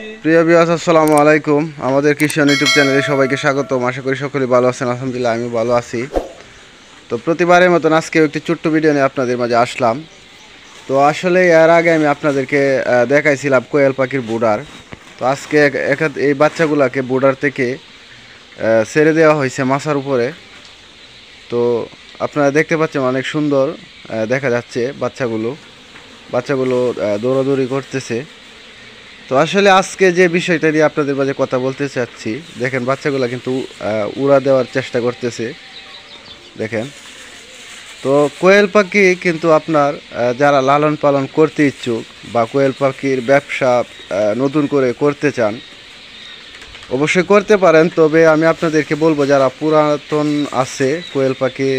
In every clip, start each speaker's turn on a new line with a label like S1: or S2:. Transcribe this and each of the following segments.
S1: প্রিয় ভিউয়ার্স, আসসালামু আলাইকুম। আমাদের কৃষি ইউটিউব চ্যানেলে সবাইকে স্বাগতম। আশা করি সকলেই ভালো আছেন। আলহামদুলিল্লাহ আমি ভালো আছি। তো প্রতিবারের মতন আজকেও একটি ছোট্ট ভিডিও নিয়ে আপনাদের মাঝে আসলাম। তো আসলে এর আগে আমি আপনাদেরকে দেখাইছিলাম কোয়েল পাখির বুডার। তো আজকে এই বাচ্চাগুলোকে বুডার থেকে ছেড়ে দেওয়া হয়েছে মাছার উপরে। তো আপনারা দেখতে পাচ্ছেন অনেক সুন্দর দেখা যাচ্ছে বাচ্চাগুলো দৌড়াদৌড়ি করতেছে। তো আসলে আজকে যে বিষয়টা নিয়ে আপনাদের মাঝে কথা বলতে চাচ্ছি, দেখেন বাচ্চাগুলো কিন্তু উড়া দেওয়ার চেষ্টা করতেছে। দেখেন, তো কোয়েল পাখি কিন্তু আপনার যারা লালন পালন করতে ইচ্ছুক বা কোয়েল পাখির ব্যবসা নতুন করে করতে চান, অবশ্যই করতে পারেন। তবে আমি আপনাদেরকে বলবো যারা পুরাতন আছে কোয়েল পাখি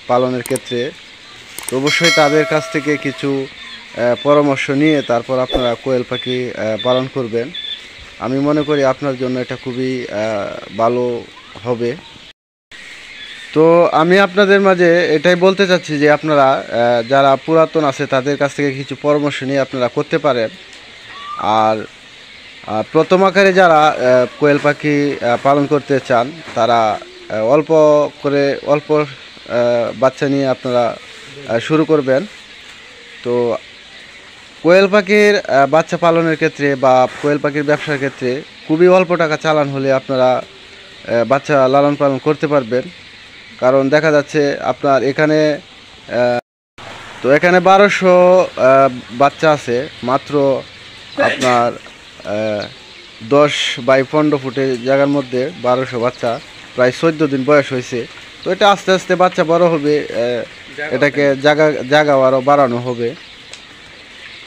S1: পালনের ক্ষেত্রে, তো অবশ্যই তাদের কাছ থেকে কিছু পরামর্শ নিয়ে তারপর আপনারা কোয়েল পাখি পালন করবেন। আমি মনে করি আপনার জন্য এটা খুবই ভালো হবে। তো আমি আপনাদের মাঝে এটাই বলতে চাচ্ছি যে আপনারা যারা পুরাতন আছে তাদের কাছ থেকে কিছু পরামর্শ নিয়ে আপনারা করতে পারেন। আর প্রথম আকারে যারা কোয়েল পাখি পালন করতে চান তারা অল্প বাচ্চা নিয়ে আপনারা শুরু করবেন। তো কোয়েল পাখির বাচ্চা পালনের ক্ষেত্রে বা কোয়েল পাখির ব্যবসার ক্ষেত্রে খুবই অল্প টাকা চালান হলে আপনারা বাচ্চা লালন পালন করতে পারবেন। কারণ দেখা যাচ্ছে আপনার এখানে 1200 বাচ্চা আছে, মাত্র আপনার 10 বাই 15 ফুটের জায়গার মধ্যে 1200 বাচ্চা, প্রায় 14 দিন বয়স হয়েছে। তো এটা আস্তে আস্তে বাচ্চা বড় হবে, এটাকে জায়গা আরও বাড়ানো হবে।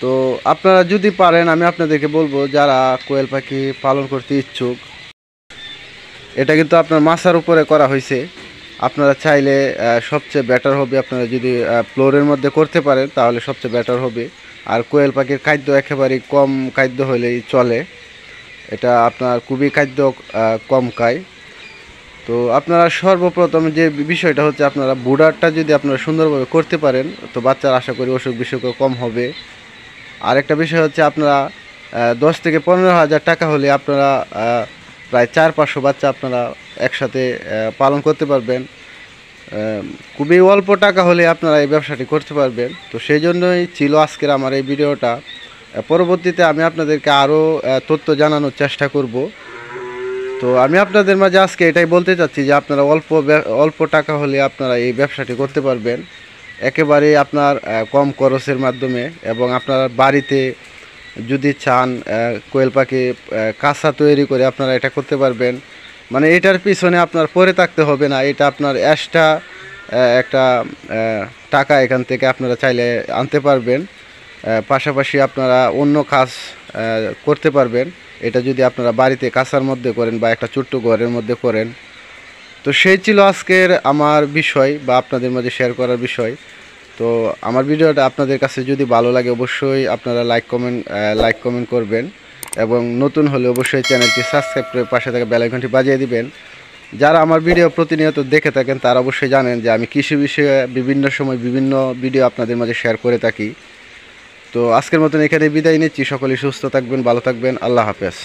S1: তো আপনারা যদি পারেন, আমি আপনাদেরকে বলবো যারা কোয়েল পাখি পালন করতে ইচ্ছুক, এটা কিন্তু আপনার মাছার উপরে করা হয়েছে। আপনারা চাইলে সবচেয়ে বেটার হবে আপনারা যদি ফ্লোরের মধ্যে করতে পারেন তাহলে সবচেয়ে বেটার হবে। আর কোয়েল পাখির খাদ্য একেবারেই কম খাদ্য হলেই চলে, এটা আপনার খুবই খাদ্য কম খায়। তো আপনারা সর্বপ্রথম যে বিষয়টা হচ্ছে আপনারা বুডারটা যদি আপনারা সুন্দরভাবে করতে পারেন তো বাচ্চার আশা করি অসুখ বিসুখও কম হবে। আরেকটা বিষয় হচ্ছে আপনারা 10 থেকে 15,000 টাকা হলে আপনারা প্রায় 400-500 বাচ্চা আপনারা একসাথে পালন করতে পারবেন। খুবই অল্প টাকা হলে আপনারা এই ব্যবসাটি করতে পারবেন। তো সেই জন্যই ছিল আজকের আমার এই ভিডিওটা। পরবর্তীতে আমি আপনাদেরকে আরও তথ্য জানানোর চেষ্টা করব। তো আমি আপনাদের মাঝে আজকে এটাই বলতে চাচ্ছি যে আপনারা অল্প টাকা হলে আপনারা এই ব্যবসাটি করতে পারবেন একেবারে আপনার কম খরচের মাধ্যমে। এবং আপনারা বাড়িতে যদি চান কোয়েল পাখি কাঁচা তৈরি করে আপনারা এটা করতে পারবেন। মানে এটার পিছনে আপনার পরে থাকতে হবে না, এটা আপনার এক্সট্রা একটা টাকা এখান থেকে আপনারা চাইলে আনতে পারবেন। পাশাপাশি আপনারা অন্য কাজ করতে পারবেন এটা যদি আপনারা বাড়িতে কাঁচার মধ্যে করেন বা একটা ছোট্ট ঘরের মধ্যে করেন। তো সেই ছিল আজকের আমার বিষয় বা আপনাদের মাঝে শেয়ার করার বিষয়। তো আমার ভিডিওটা আপনাদের কাছে যদি ভালো লাগে অবশ্যই আপনারা লাইক কমেন্ট করবেন এবং নতুন হলে অবশ্যই চ্যানেলটি সাবস্ক্রাইব করে পাশে থাকা বেল আইকনটি বাজিয়ে দিবেন। যারা আমার ভিডিও প্রতিনিয়ত দেখে থাকেন তারা অবশ্যই জানেন যে আমি কৃষি বিষয়ে বিভিন্ন সময় বিভিন্ন ভিডিও আপনাদের মাঝে শেয়ার করে থাকি। তো আজকের মতন এখানে বিদায় নিচ্ছি। সকলেই সুস্থ থাকবেন, ভালো থাকবেন। আল্লাহ হাফেজ।